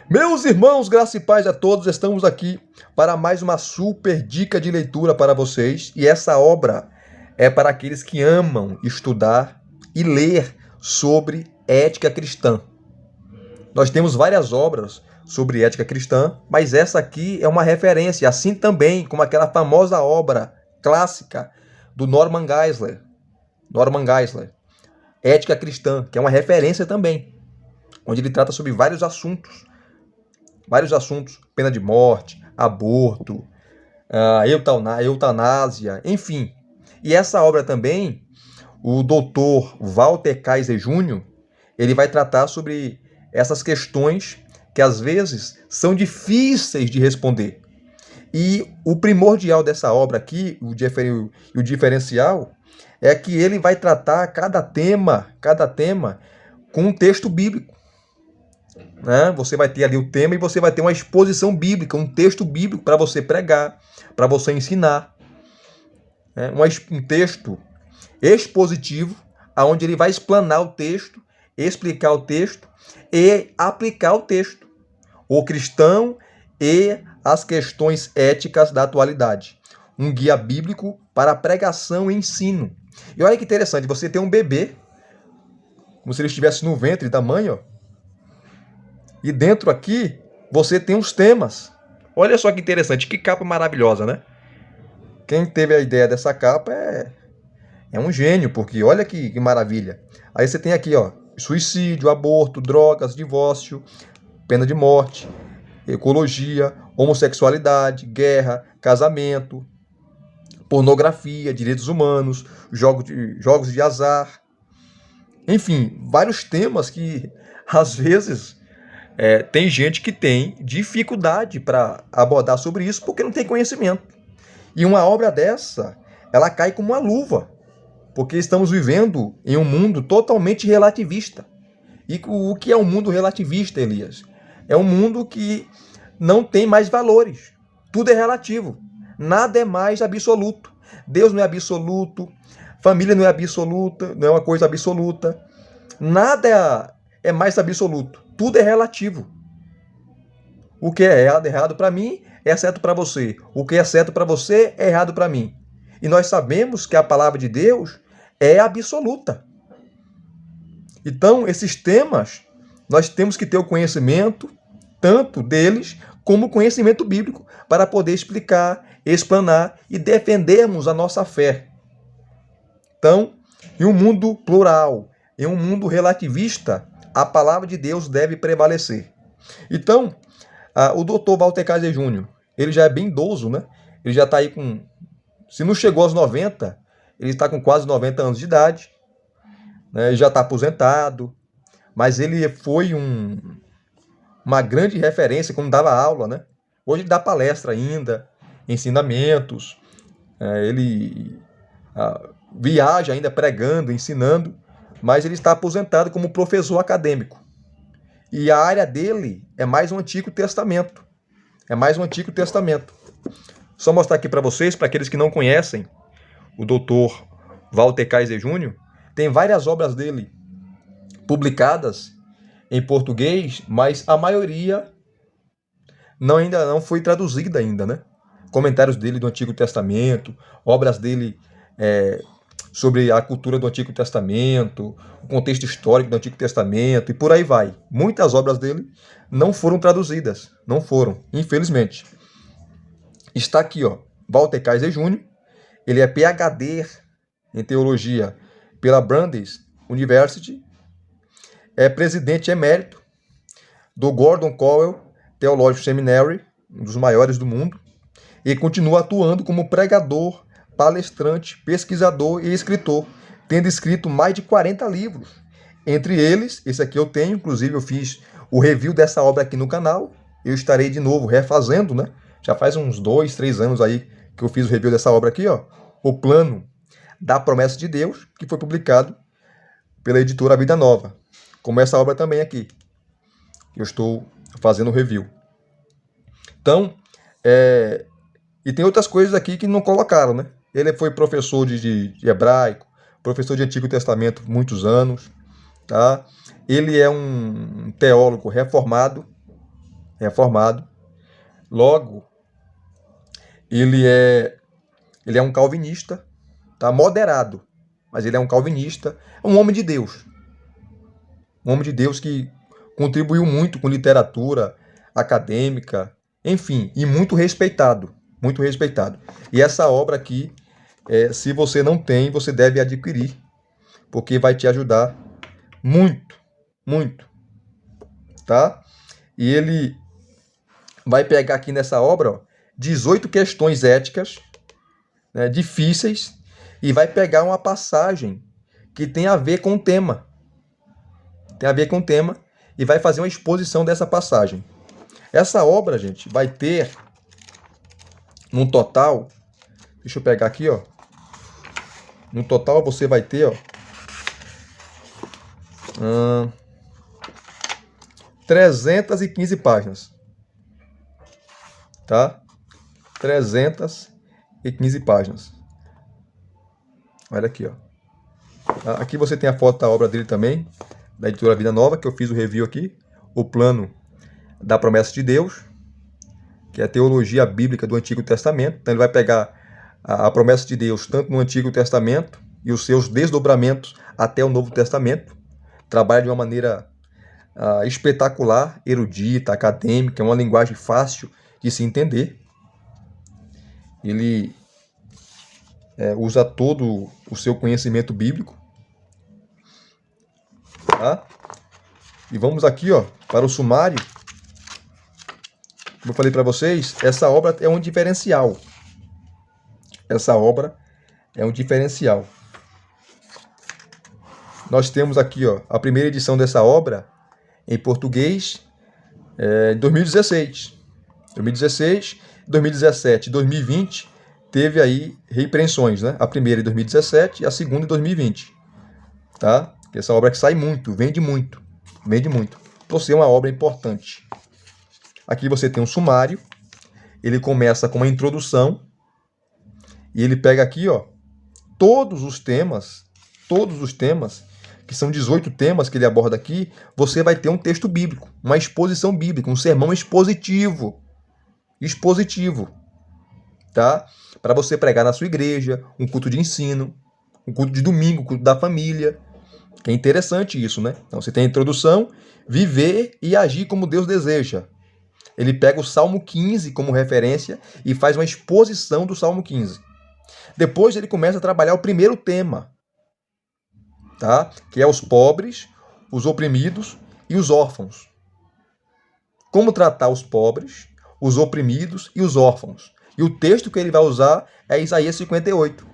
Meus irmãos, graça e paz a todos, estamos aqui para mais uma super dica de leitura para vocês. E essa obra é para aqueles que amam estudar e ler sobre ética cristã. Nós temos várias obras sobre ética cristã, mas essa aqui é uma referência, assim também como aquela famosa obra clássica do Norman Geisler. Ética Cristã, que é uma referência também, onde ele trata sobre vários assuntos, pena de morte, aborto, eutanásia, enfim. E essa obra também, o Dr. Walter Kaiser Jr., ele vai tratar sobre essas questões que às vezes são difíceis de responder. E o primordial dessa obra aqui, o diferencial, é que ele vai tratar cada tema com um texto bíblico. Né? Você vai ter ali o tema e você vai ter uma exposição bíblica, um texto bíblico para você pregar, para você ensinar. Né? Um texto expositivo, onde ele vai explanar o texto, explicar o texto e aplicar o texto. O cristão e as questões éticas da atualidade. Um guia bíblico para pregação e ensino. E olha que interessante, você tem um bebê, como se ele estivesse no ventre da mãe, ó. E dentro aqui, você tem os temas. Olha só que interessante, que capa maravilhosa, né? Quem teve a ideia dessa capa é um gênio, porque olha que maravilha. Aí você tem aqui, ó, suicídio, aborto, drogas, divórcio, pena de morte, ecologia, homossexualidade, guerra, casamento, pornografia, direitos humanos, jogos de azar. Enfim, vários temas que, às vezes, tem gente que tem dificuldade para abordar sobre isso porque não tem conhecimento. E uma obra dessa, ela cai como uma luva, porque estamos vivendo em um mundo totalmente relativista. E o que é um mundo relativista, Elias? É um mundo que não tem mais valores. Tudo é relativo. Nada é mais absoluto. Deus não é absoluto. Família não é absoluta, não é uma coisa absoluta. Nada é mais absoluto. Tudo é relativo. O que é errado para mim é certo para você. O que é certo para você é errado para mim. E nós sabemos que a palavra de Deus é absoluta. Então, esses temas, nós temos que ter o conhecimento, tanto deles, como o conhecimento bíblico, para poder explicar, explanar e defendermos a nossa fé. Então, em um mundo plural, em um mundo relativista, a palavra de Deus deve prevalecer. Então, o Dr. Walter Kaiser Jr., ele já é bem idoso, né? Ele já está aí com... Se não chegou aos 90, ele está com quase 90 anos de idade. Né? Ele já está aposentado. Mas ele foi uma grande referência quando dava aula, né? Hoje ele dá palestra ainda, ensinamentos. Ele viaja ainda pregando, ensinando. Mas ele está aposentado como professor acadêmico. E a área dele é mais o Antigo Testamento. Só mostrar aqui para vocês, para aqueles que não conhecem, o Dr. Walter Kaiser Jr., tem várias obras dele publicadas em português, mas a maioria ainda não foi traduzida ainda, né? Comentários dele do Antigo Testamento, obras dele sobre a cultura do Antigo Testamento, o contexto histórico do Antigo Testamento e por aí vai. Muitas obras dele não foram traduzidas, não foram, infelizmente. Está aqui, ó, Walter Kaiser Jr., ele é PhD em teologia pela Brandeis University, é presidente emérito do Gordon Cowell Theological Seminary, um dos maiores do mundo, e continua atuando como pregador, palestrante, pesquisador e escritor, tendo escrito mais de 40 livros. Entre eles, esse aqui eu tenho, inclusive eu fiz o review dessa obra aqui no canal, eu estarei de novo refazendo, né? Já faz uns 2, 3 anos aí que eu fiz o review dessa obra aqui, ó, O Plano da Promessa de Deus, que foi publicado pela editora Vida Nova. Como essa obra também aqui, eu estou fazendo o review. Então, e tem outras coisas aqui que não colocaram, né? Ele foi professor de hebraico, professor de Antigo Testamento por muitos anos, tá? Ele é um teólogo reformado, reformado. Logo, ele é um calvinista, tá? Moderado, mas ele é um calvinista, é um homem de Deus. Um homem de Deus que contribuiu muito com literatura acadêmica, enfim, e muito respeitado, muito respeitado. E essa obra aqui, se você não tem, você deve adquirir, porque vai te ajudar muito, muito, tá? E ele vai pegar aqui nessa obra, ó, 18 questões éticas, né, difíceis, e vai pegar uma passagem que tem a ver com o tema. Tem a ver com o tema, e vai fazer uma exposição dessa passagem. Essa obra, gente, vai ter, no total, deixa eu pegar aqui, ó. No total você vai ter, ó, 315 páginas. Tá? 315 páginas. Olha aqui, ó. Aqui você tem a foto da obra dele também, da editora Vida Nova, que eu fiz o review aqui. O plano da promessa de Deus, que é a teologia bíblica do Antigo Testamento. Então ele vai pegar a promessa de Deus tanto no Antigo Testamento e os seus desdobramentos até o Novo Testamento. Trabalha de uma maneira espetacular, erudita, acadêmica, é uma linguagem fácil de se entender. Ele usa todo o seu conhecimento bíblico. Tá? E vamos aqui, ó, para o sumário. Como eu falei para vocês, essa obra é um diferencial. Essa obra é um diferencial. Nós temos aqui, ó, a primeira edição dessa obra em português em 2016. 2016, 2017 e 2020 teve aí reimpressões, né? A primeira em 2017 e a segunda em 2020. Tá? Essa obra que sai muito, vende muito, vende muito. Por ser uma obra importante. Aqui você tem um sumário. Ele começa com uma introdução. E ele pega aqui, ó, todos os temas, que são 18 temas que ele aborda aqui, você vai ter um texto bíblico, uma exposição bíblica, um sermão expositivo. Expositivo. Tá? Para você pregar na sua igreja, um culto de ensino, um culto de domingo, um culto da família. Que é interessante isso, né? Então você tem a introdução, viver e agir como Deus deseja. Ele pega o Salmo 15 como referência e faz uma exposição do Salmo 15. Depois ele começa a trabalhar o primeiro tema, tá? Que é os pobres, os oprimidos e os órfãos. Como tratar os pobres, os oprimidos e os órfãos. E o texto que ele vai usar é Isaías 58.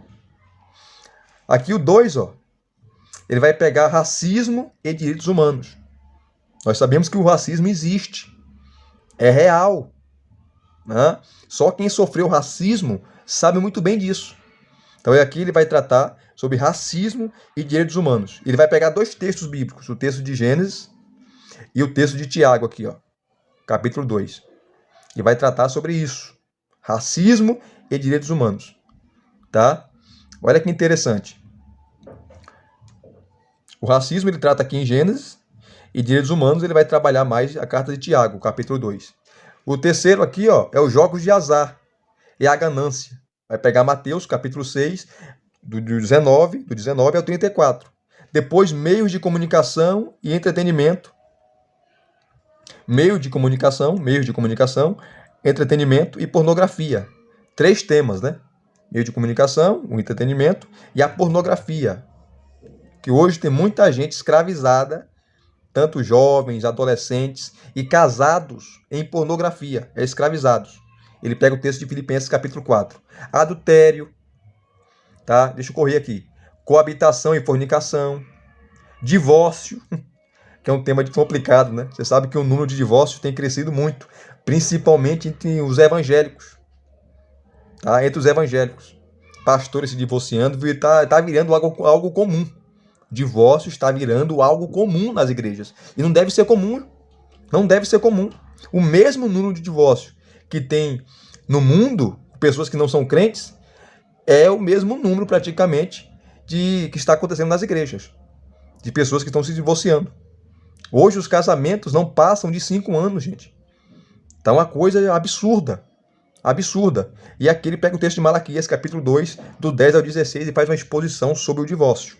Aqui o 2, ó, ele vai pegar racismo e direitos humanos. Nós sabemos que o racismo existe. É real. Né? Só quem sofreu racismo sabe muito bem disso. Então aqui ele vai tratar sobre racismo e direitos humanos. Ele vai pegar dois textos bíblicos, o texto de Gênesis e o texto de Tiago aqui, ó, capítulo 2. E vai tratar sobre isso. Racismo e direitos humanos. Tá? Olha que interessante. O racismo ele trata aqui em Gênesis e direitos humanos ele vai trabalhar mais a carta de Tiago, capítulo 2. O terceiro aqui, ó, é os jogos de azar e a ganância. Vai pegar Mateus, capítulo 6, do 19 ao 34. Depois, meios de comunicação e entretenimento. Meios de comunicação, entretenimento e pornografia. 3 temas, né? Meio de comunicação, o entretenimento e a pornografia. Que hoje tem muita gente escravizada, tanto jovens, adolescentes e casados em pornografia, escravizados. Ele pega o texto de Filipenses capítulo 4. Adultério, tá? Deixa eu correr aqui. Coabitação e fornicação. Divórcio, que é um tema complicado, né? Você sabe que o número de divórcios tem crescido muito, principalmente entre os evangélicos. Tá? Entre os evangélicos. Pastores se divorciando, tá virando algo comum. Divórcio está virando algo comum nas igrejas. E não deve ser comum. Não deve ser comum. O mesmo número de divórcio que tem no mundo, pessoas que não são crentes, é o mesmo número praticamente que está acontecendo nas igrejas. De pessoas que estão se divorciando. Hoje os casamentos não passam de 5 anos, gente. Tá uma coisa absurda. Absurda. E aqui ele pega o texto de Malaquias, capítulo 2, do 10 ao 16, e faz uma exposição sobre o divórcio.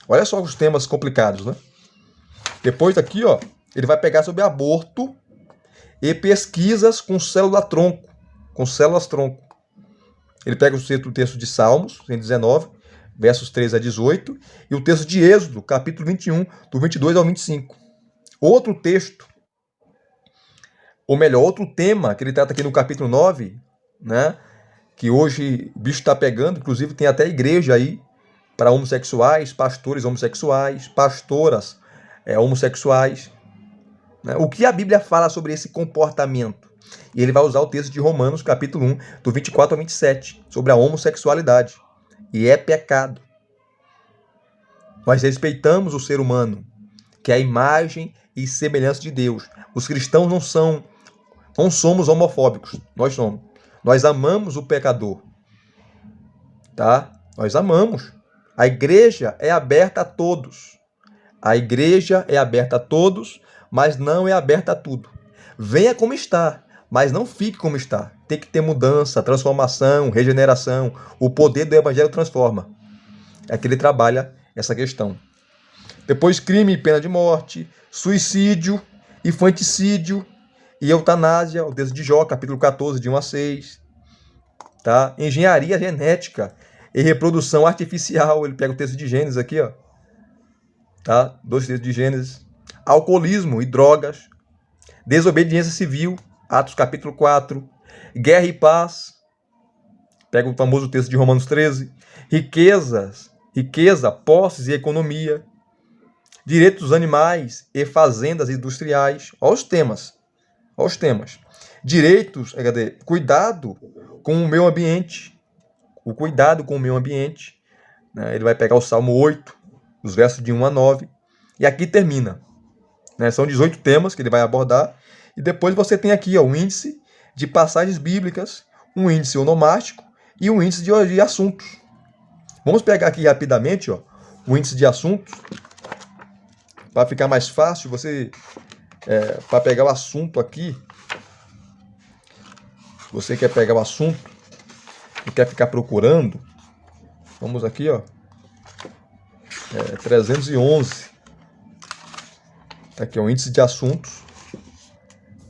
Olha só os temas complicados, né? Depois daqui, ó, ele vai pegar sobre aborto e pesquisas com célula-tronco. Com células-tronco. Ele pega o texto de Salmos, 119, versos 13 a 18, e o texto de Êxodo, capítulo 21, do 22 ao 25. Outro texto, ou melhor, outro tema que ele trata aqui no capítulo 9, né, que hoje o bicho está pegando, inclusive tem até igreja aí para homossexuais, pastores homossexuais, pastoras homossexuais. Né? O que a Bíblia fala sobre esse comportamento? E ele vai usar o texto de Romanos, capítulo 1, do 24 ao 27, sobre a homossexualidade. E é pecado. Nós respeitamos o ser humano, que é a imagem e semelhança de Deus. Os cristãos não somos homofóbicos. Nós somos. Nós amamos o pecador. Tá? Nós amamos. A igreja é aberta a todos. A igreja é aberta a todos, mas não é aberta a tudo. Venha como está, mas não fique como está. Tem que ter mudança, transformação, regeneração. O poder do evangelho transforma. É que ele trabalha essa questão. Depois, crime e pena de morte, suicídio, infanticídio e eutanásia, o texto de Jó, capítulo 14, de 1 a 6. Tá? Engenharia genética e reprodução artificial. Ele pega o texto de Gênesis aqui, ó. Tá? 2 textos de Gênesis. Alcoolismo e drogas. Desobediência civil, Atos capítulo 4. Guerra e paz. Pega o famoso texto de Romanos 13. Riqueza, posses e economia. Direitos dos animais e fazendas industriais. Olha os temas. Olha os temas. Direitos, cuidado com o meio ambiente. O cuidado com o meio ambiente. Né? Ele vai pegar o Salmo 8, os versos de 1 a 9. E aqui termina. Né? São 18 temas que ele vai abordar. E depois você tem aqui ó, um índice de passagens bíblicas, um índice onomástico e um índice de assuntos. Vamos pegar aqui rapidamente ó, o índice de assuntos. Para ficar mais fácil, para pegar o assunto aqui, você quer pegar o assunto e quer ficar procurando, vamos aqui, ó, 311. Aqui é o índice de assuntos.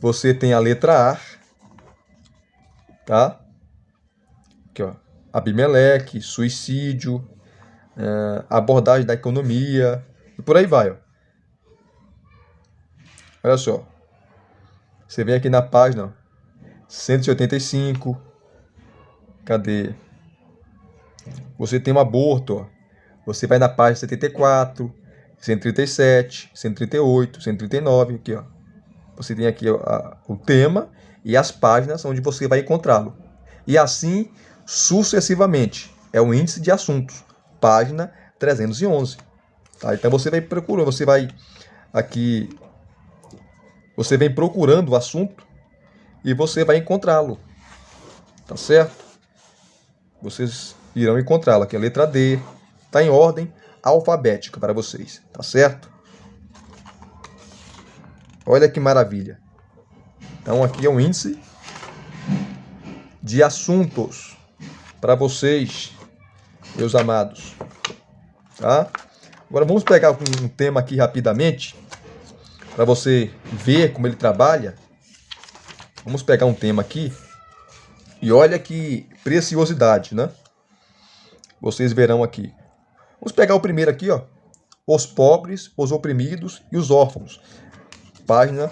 Você tem a letra A, tá? Aqui, ó, Abimeleque, suicídio, abordagem da economia e por aí vai, ó. Olha só. Você vem aqui na página 185. Cadê? Você tem um aborto, ó. Você vai na página 74, 137, 138, 139, aqui, ó. Você tem aqui o tema e as páginas onde você vai encontrá-lo. E assim sucessivamente. É o índice de assuntos, página 311. Tá? Então você vai procurando, você vai aqui, você vem procurando o assunto e você vai encontrá-lo. Tá certo? Vocês irão encontrá-lo. Aqui a letra D. Está em ordem alfabética para vocês. Tá certo? Olha que maravilha. Então aqui é um índice de assuntos para vocês, meus amados. Tá? Agora vamos pegar um tema aqui rapidamente, para você ver como ele trabalha. Vamos pegar um tema aqui. E olha que preciosidade, né? Vocês verão aqui. Vamos pegar o primeiro aqui, ó. Os pobres, os oprimidos e os órfãos. Página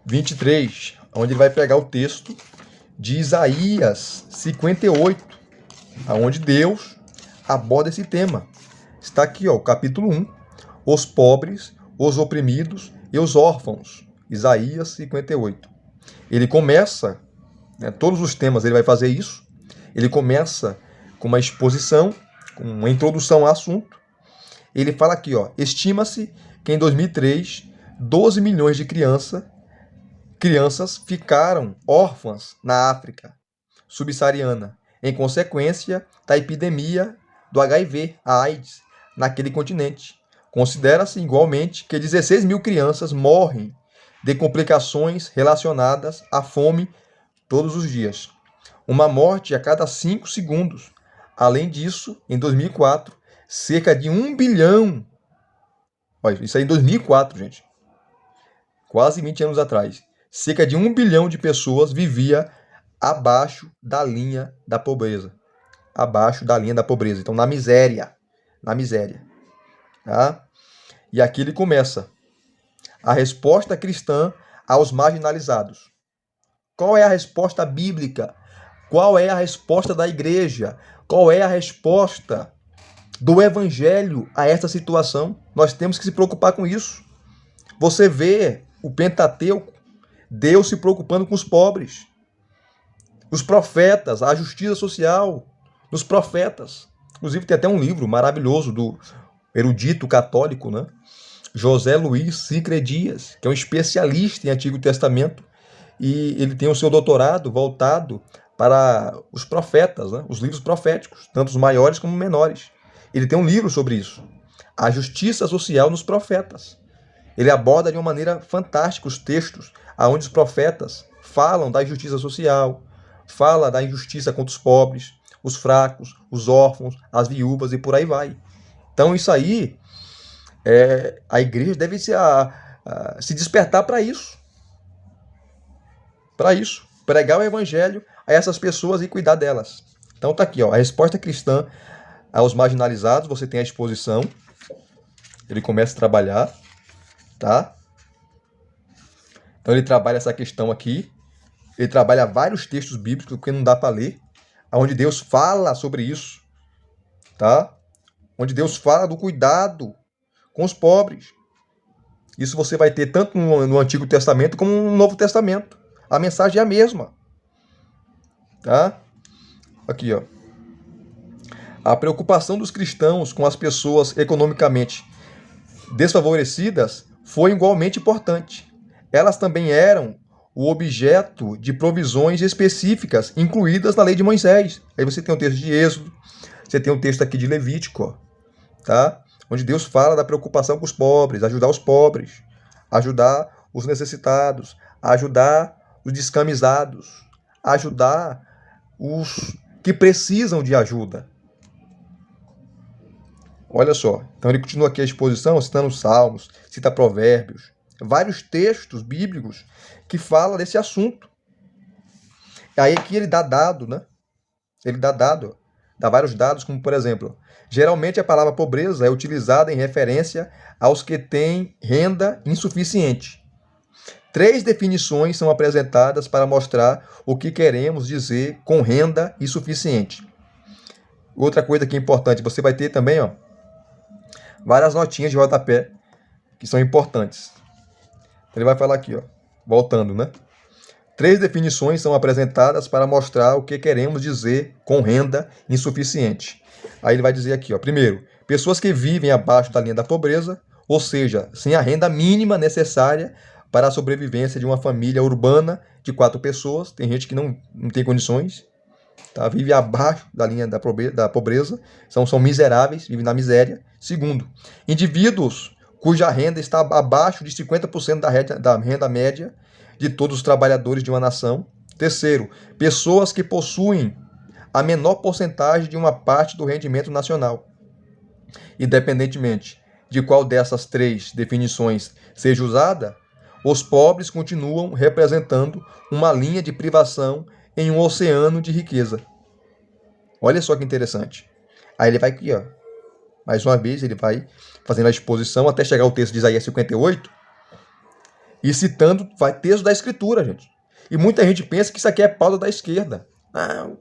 23, onde ele vai pegar o texto de Isaías 58, onde Deus aborda esse tema. Está aqui, ó, o capítulo 1. Os pobres, os oprimidos e os órfãos. Isaías 58. Ele começa, né, todos os temas ele vai fazer isso. Ele começa com uma exposição, com uma introdução ao assunto. Ele fala aqui, ó, estima-se que em 2003, 12 milhões de crianças ficaram órfãs na África subsaariana, em consequência da epidemia do HIV, a AIDS, naquele continente. Considera-se igualmente que 16 mil crianças morrem de complicações relacionadas à fome todos os dias. Uma morte a cada 5 segundos. Além disso, em 2004, cerca de 1 bilhão. Olha, isso aí em 2004, gente. Quase 20 anos atrás. Cerca de 1 bilhão de pessoas vivia abaixo da linha da pobreza. Abaixo da linha da pobreza. Então, na miséria. Na miséria. Tá? E aqui ele começa. A resposta cristã aos marginalizados. Qual é a resposta bíblica? Qual é a resposta da igreja? Qual é a resposta do evangelho a essa situação? Nós temos que se preocupar com isso. Você vê o Pentateuco, Deus se preocupando com os pobres. Os profetas, a justiça social dos profetas. Inclusive tem até um livro maravilhoso do erudito católico, né? José Luiz Sicre Dias, que é um especialista em Antigo Testamento, e ele tem o seu doutorado voltado para os profetas, né? Os livros proféticos, tanto os maiores como os menores. Ele tem um livro sobre isso, a justiça social nos profetas. Ele aborda de uma maneira fantástica os textos onde os profetas falam da injustiça social, fala da injustiça contra os pobres, os fracos, os órfãos, as viúvas e por aí vai. Então isso aí, a igreja deve se despertar para isso. Para isso. Pregar o evangelho a essas pessoas e cuidar delas. Então tá aqui, ó, a resposta cristã aos marginalizados. Você tem a exposição. Ele começa a trabalhar. Tá? Então ele trabalha essa questão aqui. Ele trabalha vários textos bíblicos, porque não dá para ler, onde Deus fala sobre isso. Tá? Onde Deus fala do cuidado com os pobres. Isso você vai ter tanto no Antigo Testamento como no Novo Testamento. A mensagem é a mesma. Tá? Aqui, ó. A preocupação dos cristãos com as pessoas economicamente desfavorecidas foi igualmente importante. Elas também eram o objeto de provisões específicas incluídas na lei de Moisés. Aí você tem o texto de Êxodo, você tem o texto aqui de Levítico, ó, tá? Onde Deus fala da preocupação com os pobres, ajudar os pobres, ajudar os necessitados, ajudar os descamisados, ajudar os que precisam de ajuda. Olha só, então ele continua aqui a exposição, citando Salmos, cita Provérbios, vários textos bíblicos que falam desse assunto. Aí aqui ele dá dado, né? Ele dá vários dados, como por exemplo, geralmente a palavra pobreza é utilizada em referência aos que têm renda insuficiente. 3 definições são apresentadas para mostrar o que queremos dizer com renda insuficiente. Outra coisa que é importante, você vai ter também, ó, várias notinhas de rodapé que são importantes. Ele vai falar aqui, ó, voltando, né? 3 definições são apresentadas para mostrar o que queremos dizer com renda insuficiente. Aí ele vai dizer aqui, ó, primeiro, pessoas que vivem abaixo da linha da pobreza, ou seja, sem a renda mínima necessária para a sobrevivência de uma família urbana de 4 pessoas. Tem gente que não tem condições, tá? Vive abaixo da linha da pobreza, são miseráveis, vivem na miséria. Segundo, indivíduos cuja renda está abaixo de 50% da renda média de todos os trabalhadores de uma nação. Terceiro, pessoas que possuem a menor porcentagem de uma parte do rendimento nacional. Independentemente de qual dessas 3 definições seja usada, os pobres continuam representando uma linha de privação em um oceano de riqueza. Olha só que interessante. Aí ele vai aqui, ó. Mais uma vez, ele vai fazendo a exposição até chegar ao texto de Isaías 58 e citando, vai texto da Escritura, gente. E muita gente pensa que isso aqui é pauta da esquerda. Não,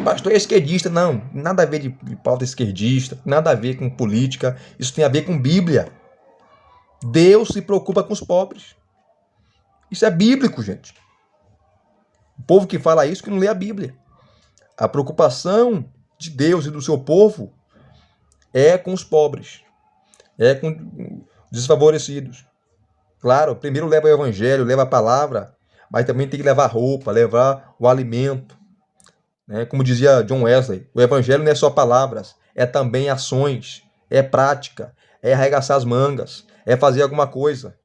o pastor é esquerdista. Não, nada a ver de pauta esquerdista, nada a ver com política. Isso tem a ver com Bíblia. Deus se preocupa com os pobres. Isso é bíblico, gente. O povo que fala isso que não lê a Bíblia. A preocupação de Deus e do seu povo é com os pobres, é com os desfavorecidos. Claro, primeiro leva o evangelho, leva a palavra, mas também tem que levar roupa, levar o alimento. Né? Como dizia John Wesley, o evangelho não é só palavras, é também ações, é prática, é arregaçar as mangas, é fazer alguma coisa.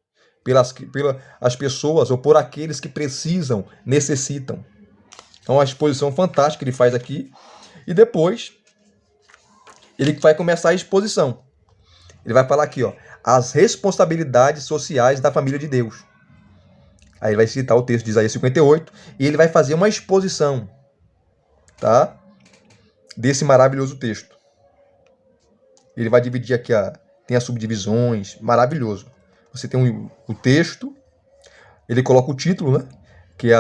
pelas pessoas ou por aqueles que precisam, necessitam. Então, uma exposição fantástica que ele faz aqui. E depois, ele vai começar a exposição. Ele vai falar aqui, ó, as responsabilidades sociais da família de Deus. Aí ele vai citar o texto de Isaías 58 e ele vai fazer uma exposição, tá? Desse maravilhoso texto. Ele vai dividir aqui, tem as subdivisões, maravilhoso. Você tem o texto, ele coloca o título, né? Que é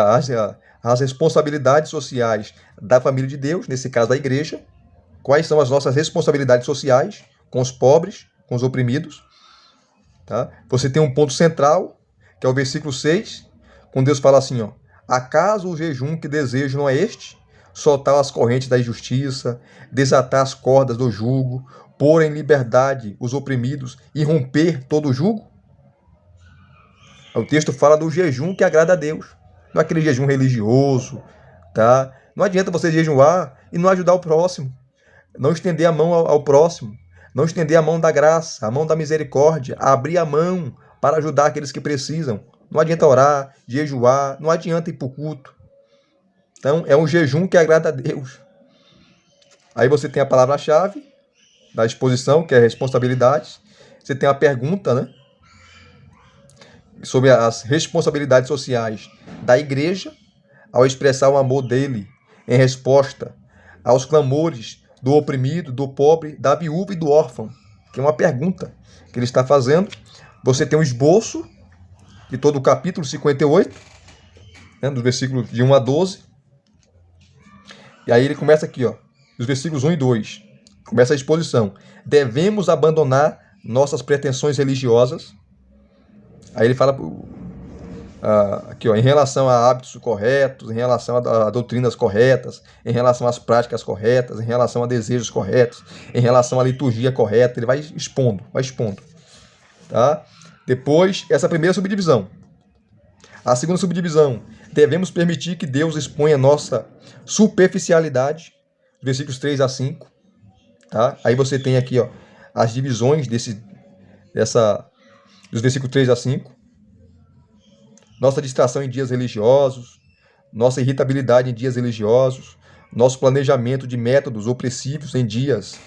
as responsabilidades sociais da família de Deus, nesse caso da igreja. Quais são as nossas responsabilidades sociais com os pobres, com os oprimidos. Tá? Você tem um ponto central, que é o versículo 6, quando Deus fala assim, ó, acaso o jejum que desejo não é este? Soltar as correntes da injustiça, desatar as cordas do jugo, pôr em liberdade os oprimidos e romper todo o jugo? O texto fala do jejum que agrada a Deus. Não é aquele jejum religioso, tá? Não adianta você jejuar e não ajudar o próximo. Não estender a mão ao próximo. Não estender a mão da graça, a mão da misericórdia. Abrir a mão para ajudar aqueles que precisam. Não adianta orar, jejuar, não adianta ir para o culto. Então, é um jejum que agrada a Deus. Aí você tem a palavra-chave da exposição, que é responsabilidades. Você tem a pergunta, né? Sobre as responsabilidades sociais da igreja, ao expressar o amor dele em resposta aos clamores do oprimido, do pobre, da viúva e do órfão, que é uma pergunta que ele está fazendo. Você tem um esboço de todo o capítulo 58, né, dos versículos de 1 a 12. E aí ele começa aqui, ó, os versículos 1 e 2. Começa a exposição. Devemos abandonar nossas pretensões religiosas. Aí ele fala aqui, ó, em relação a hábitos corretos, em relação a doutrinas corretas, em relação às práticas corretas, em relação a desejos corretos, em relação à liturgia correta. Ele vai expondo, tá? Depois, essa primeira subdivisão. A segunda subdivisão, devemos permitir que Deus exponha nossa superficialidade, versículos 3 a 5. Tá? Aí você tem aqui, ó, as divisões dos versículos 3 a 5. Nossa distração em dias religiosos, nossa irritabilidade em dias religiosos, nosso planejamento de métodos opressivos em dias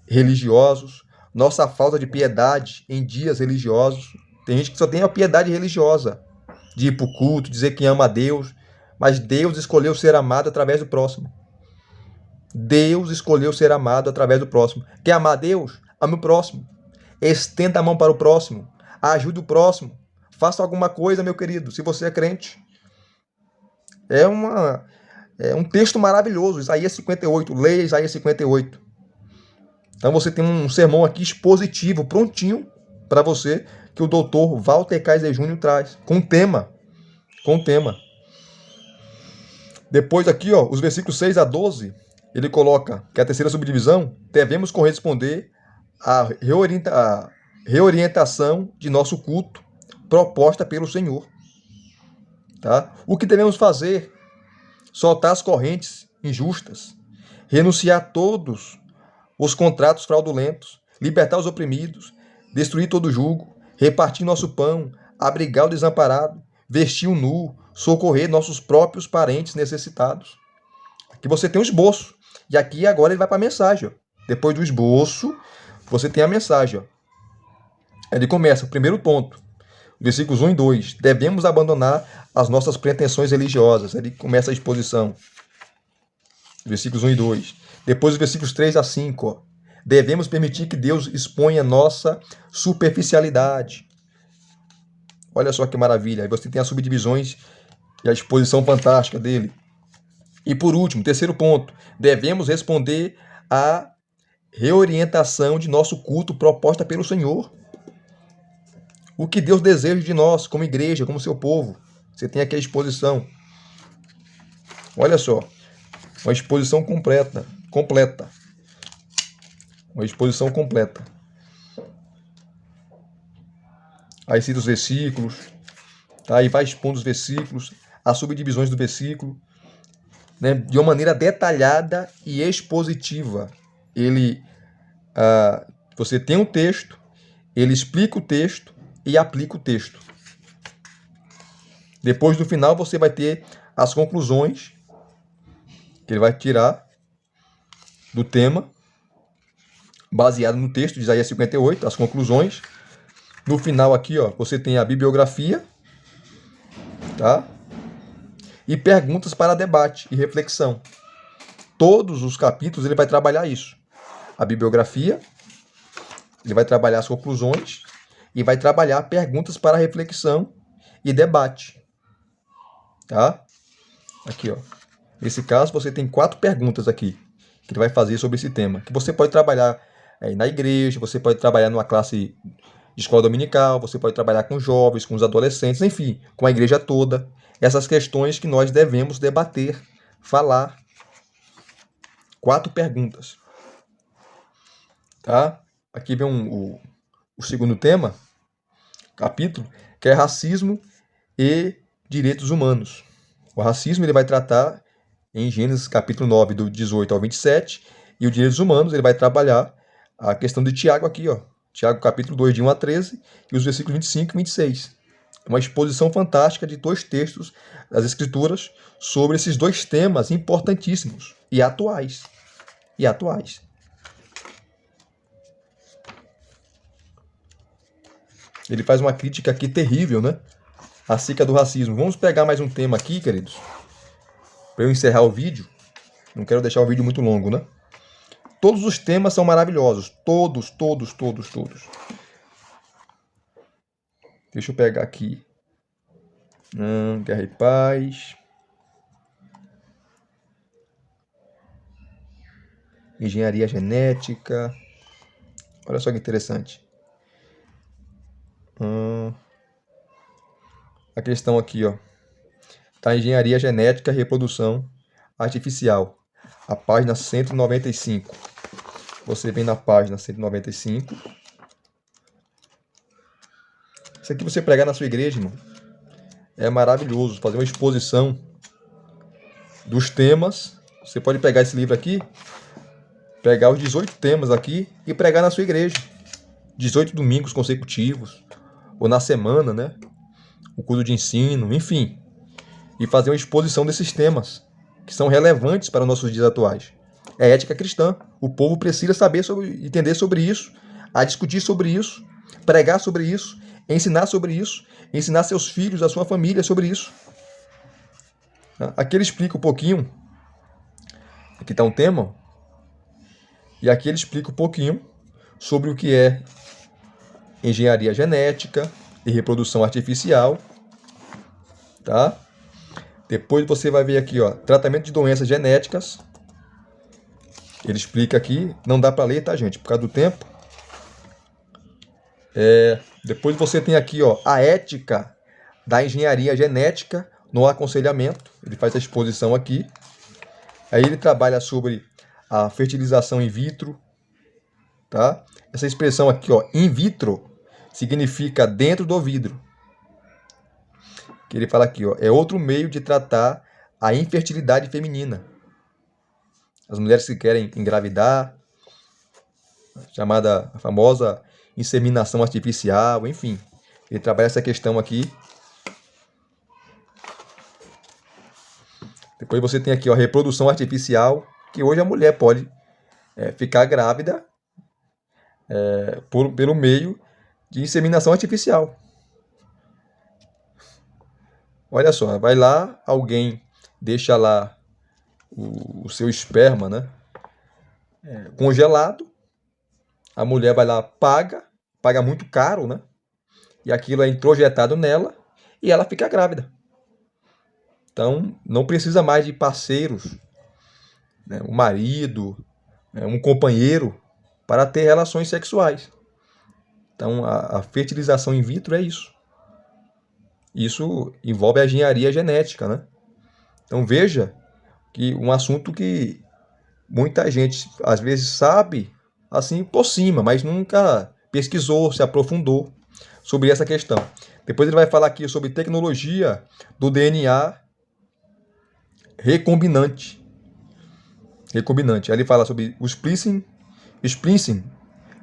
religiosos, nossa falta de piedade em dias religiosos. Tem gente que só tem a piedade religiosa, de ir para o culto, dizer que ama a Deus, mas Deus escolheu ser amado através do próximo. Deus escolheu ser amado através do próximo. Quer amar a Deus? Ame o próximo. Estenda a mão para o próximo. Ajude o próximo. Faça alguma coisa, meu querido, se você é crente. É um texto maravilhoso. Isaías 58. Leia Isaías 58. Então você tem um sermão aqui expositivo, prontinho para você, que o doutor Walter Kaiser Júnior traz. Com tema. Depois aqui, ó, os versículos 6 a 12, ele coloca que a terceira subdivisão, devemos corresponder à reorientação de nosso culto proposta pelo Senhor. Tá? O que devemos fazer? Soltar as correntes injustas, renunciar a todos os contratos fraudulentos, libertar os oprimidos, destruir todo jugo, repartir nosso pão, abrigar o desamparado, vestir o nu, socorrer nossos próprios parentes necessitados. Aqui você tem um esboço. E aqui agora ele vai para a mensagem. Ó. Depois do esboço, você tem a mensagem. Ó. Ele começa, o primeiro ponto. Versículos 1 e 2. Devemos abandonar as nossas pretensões religiosas. Ele começa a exposição. Versículos 1 e 2. Depois os versículos 3 a 5. Ó. Devemos permitir que Deus exponha nossa superficialidade. Olha só que maravilha. Aí você tem as subdivisões e a exposição fantástica dele. E por último, terceiro ponto. Devemos responder à reorientação de nosso culto proposta pelo Senhor. O que Deus deseja de nós, como igreja, como seu povo. Você tem aqui a exposição. Olha só. Uma exposição completa. Uma exposição completa. Aí cita os versículos. Tá? Aí vai expondo os versículos, as subdivisões do versículo, né? De uma maneira detalhada e expositiva. Você tem um texto, ele explica o texto e aplica o texto. Depois do final você vai ter as conclusões que ele vai tirar do tema, baseado no texto de Isaías 58, as conclusões. No final aqui, ó, você tem a bibliografia, tá? E perguntas para debate e reflexão. Todos os capítulos ele vai trabalhar isso. A bibliografia, ele vai trabalhar as conclusões e vai trabalhar perguntas para reflexão e debate. Tá? Aqui, ó. Nesse caso, você tem 4 perguntas aqui que ele vai fazer sobre esse tema. Que você pode trabalhar na igreja, você pode trabalhar numa classe de escola dominical, você pode trabalhar com jovens, com os adolescentes, enfim, com a igreja toda. Essas questões que nós devemos debater, falar. 4 perguntas. Tá? Aqui vem o segundo tema, capítulo, que é racismo e direitos humanos. O racismo ele vai tratar em Gênesis capítulo 9, do 18 ao 27, e os direitos humanos ele vai trabalhar a questão de Tiago aqui, ó. Tiago capítulo 2, de 1 a 13, e os versículos 25 e 26. Uma exposição fantástica de 2 textos das Escrituras sobre esses 2 temas importantíssimos e atuais. Ele faz uma crítica aqui terrível, né? Acerca do racismo. Vamos pegar mais um tema aqui, queridos, para eu encerrar o vídeo. Não quero deixar o vídeo muito longo, né? Todos os temas são maravilhosos. Todos. Deixa eu pegar aqui. Guerra e paz. Engenharia genética. Olha só que interessante. A questão aqui, ó. Tá, engenharia genética e reprodução artificial. A página 195. Você vem na página 195. Isso aqui você pregar na sua igreja, irmão. É maravilhoso. Fazer uma exposição dos temas. Você pode pegar esse livro aqui, pegar os 18 temas aqui e pregar na sua igreja. 18 domingos consecutivos. Ou na semana, né? O curso de ensino, enfim. E fazer uma exposição desses temas que são relevantes para os nossos dias atuais. É ética cristã. O povo precisa saber entender sobre isso, a discutir sobre isso, pregar sobre isso, ensinar sobre isso, ensinar seus filhos, a sua família sobre isso. Aqui ele explica um pouquinho. Aqui está um tema. E aqui ele explica um pouquinho sobre o que é engenharia genética e reprodução artificial. Tá? Depois você vai ver aqui, ó, tratamento de doenças genéticas. Ele explica aqui, não dá para ler, tá, gente? Por causa do tempo. Depois você tem aqui, ó, a ética da engenharia genética no aconselhamento. Ele faz a exposição aqui. Aí ele trabalha sobre a fertilização in vitro, tá? Essa expressão aqui, ó, in vitro, significa dentro do vidro. Que ele fala aqui, ó, é outro meio de tratar a infertilidade feminina. As mulheres que querem engravidar, chamada a famosa inseminação artificial, enfim. Ele trabalha essa questão aqui. Depois você tem aqui, ó, reprodução artificial, que hoje a mulher pode ficar grávida pelo meio de inseminação artificial. Olha só, vai lá, alguém deixa lá o seu esperma, né, congelado. A mulher vai lá, paga muito caro, né? E aquilo é introjetado nela e ela fica grávida. Então, não precisa mais de parceiros, né, um marido, um companheiro para ter relações sexuais. Então, a fertilização in vitro é isso. Isso envolve a engenharia genética, né? Então, veja que um assunto que muita gente, às vezes, sabe assim por cima, mas nunca pesquisou, se aprofundou sobre essa questão. Depois ele vai falar aqui sobre tecnologia do DNA recombinante. Aí ele fala sobre o splicing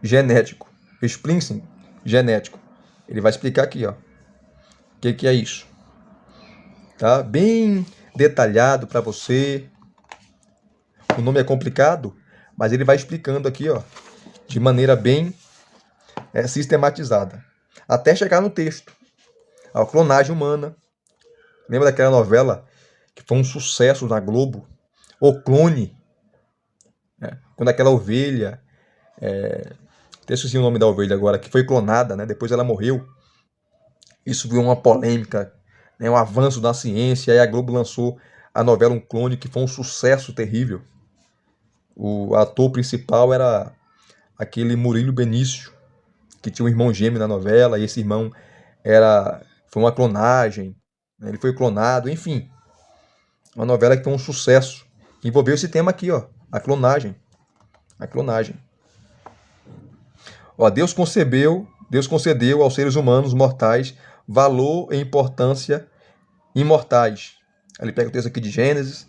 genético. Splicing genético. Ele vai explicar aqui, ó, o que é isso. tá? Bem detalhado para você. O nome é complicado, mas ele vai explicando aqui, ó, de maneira bem sistematizada, até chegar no texto. A clonagem humana. Lembra daquela novela que foi um sucesso na Globo? O Clone, né? Quando aquela ovelha, até esqueci o nome da ovelha agora, que foi clonada, né? Depois ela morreu. Isso virou uma polêmica, né? Um avanço da ciência. Aí a Globo lançou a novela Um Clone, que foi um sucesso terrível. O ator principal era aquele Murilo Benício, que tinha um irmão gêmeo na novela, e esse irmão foi uma clonagem, né? Ele foi clonado, enfim. Uma novela que foi um sucesso. Envolveu esse tema aqui, ó, a clonagem. A clonagem. Ó, Deus concedeu aos seres humanos mortais valor e importância imortais. Ele pega o texto aqui de Gênesis,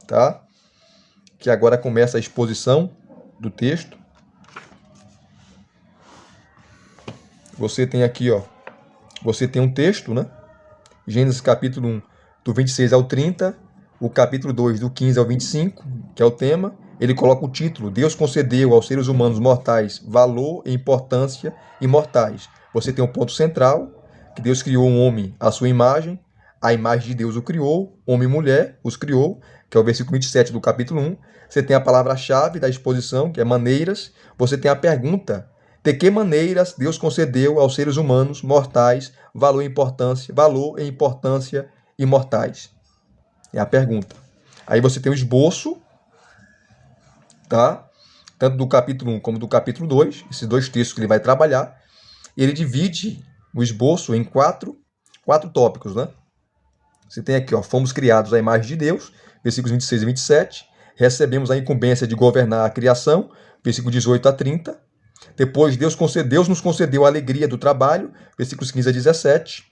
tá? Que agora começa a exposição do texto. Você tem aqui, ó, você tem um texto, né? Gênesis capítulo 1, do 26 ao 30, o capítulo 2, do 15 ao 25, que é o tema. Ele coloca o título: Deus concedeu aos seres humanos mortais valor e importância imortais. Você tem um ponto central, que Deus criou um homem à sua imagem, a imagem de Deus o criou, homem e mulher os criou, que é o versículo 27 do capítulo 1. Você tem a palavra-chave da exposição, que é maneiras. Você tem a pergunta: de que maneiras Deus concedeu aos seres humanos mortais valor e importância imortais? É a pergunta. Aí você tem o esboço, tá? Tanto do capítulo 1 como do capítulo 2, esses dois textos que ele vai trabalhar. E ele divide o esboço em quatro tópicos, né? Você tem aqui, ó, fomos criados à imagem de Deus, versículos 26 e 27. Recebemos a incumbência de governar a criação, versículos 18 a 30. Depois, Deus nos concedeu a alegria do trabalho, versículos 15 a 17.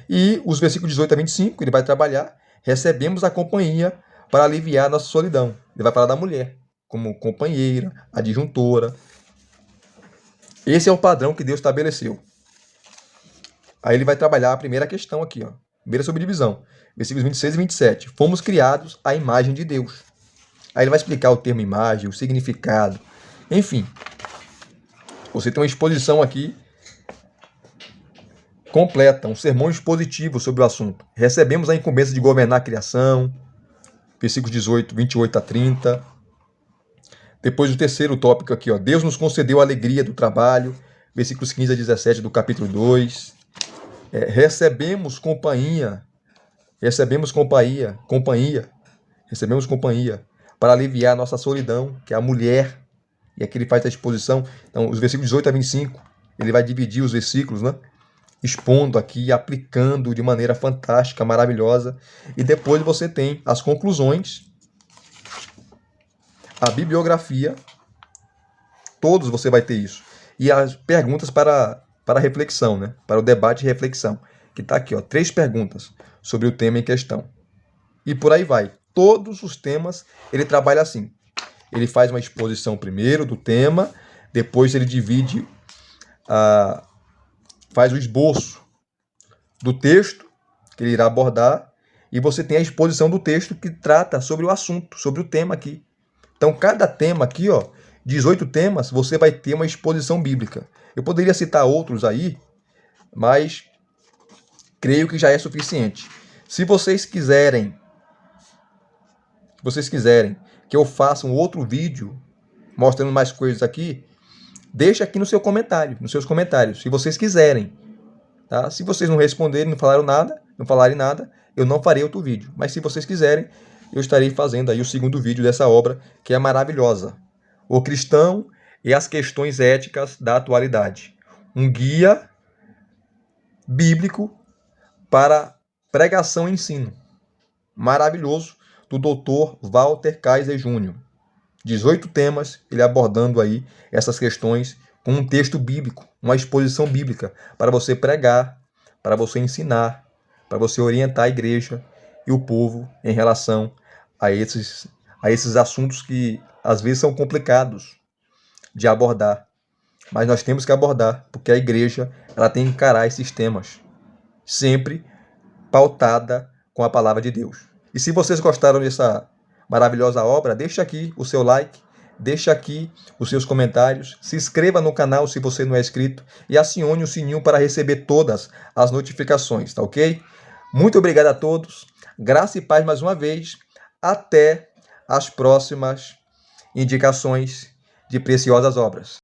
E os versículos 18 a 25, ele vai trabalhar, recebemos a companhia para aliviar a nossa solidão. Ele vai falar da mulher, como companheira, adjuntora. Esse é o padrão que Deus estabeleceu. Aí ele vai trabalhar a primeira questão aqui, ó. Primeira subdivisão, versículos 26 e 27. Fomos criados à imagem de Deus. Aí ele vai explicar o termo imagem, o significado, enfim. Você tem uma exposição aqui completa, um sermão expositivo sobre o assunto. Recebemos a incumbência de governar a criação, versículos 28 a 30. Depois o terceiro tópico aqui, ó. Deus nos concedeu a alegria do trabalho, versículos 15 a 17 do capítulo 2. Recebemos companhia para aliviar a nossa solidão, que é a mulher. E aqui ele faz a exposição. Então, os versículos 18 a 25, ele vai dividir os versículos, né? Expondo aqui, aplicando de maneira fantástica, maravilhosa. E depois você tem as conclusões, a bibliografia, todos você vai ter isso. E as perguntas para reflexão, né? Para o debate e reflexão. Que está aqui, ó, 3 perguntas sobre o tema em questão. E por aí vai. Todos os temas ele trabalha assim. Ele faz uma exposição primeiro do tema, depois ele divide, faz o esboço do texto que ele irá abordar, e você tem a exposição do texto que trata sobre o assunto, sobre o tema aqui. Então, cada tema aqui, ó, 18 temas, você vai ter uma exposição bíblica. Eu poderia citar outros aí, mas creio que já é suficiente. Se vocês quiserem que eu faça um outro vídeo mostrando mais coisas aqui, deixa aqui no seu comentário, nos seus comentários, se vocês quiserem. Tá? Se vocês não responderem, não falarem nada, eu não farei outro vídeo. Mas se vocês quiserem, eu estarei fazendo aí o segundo vídeo dessa obra, que é maravilhosa. O cristão e as questões éticas da atualidade. Um guia bíblico para pregação e ensino. Maravilhoso, do Dr. Walter Kaiser Jr. 18 temas, ele abordando aí essas questões com um texto bíblico, uma exposição bíblica, para você pregar, para você ensinar, para você orientar a igreja e o povo em relação a esses assuntos que às vezes são complicados de abordar. Mas nós temos que abordar, porque a igreja ela tem que encarar esses temas sempre pautada com a palavra de Deus. E se vocês gostaram dessa maravilhosa obra, deixa aqui o seu like, deixa aqui os seus comentários, se inscreva no canal se você não é inscrito e acione o sininho para receber todas as notificações, tá ok? Muito obrigado a todos, graça e paz mais uma vez, até as próximas indicações de preciosas obras.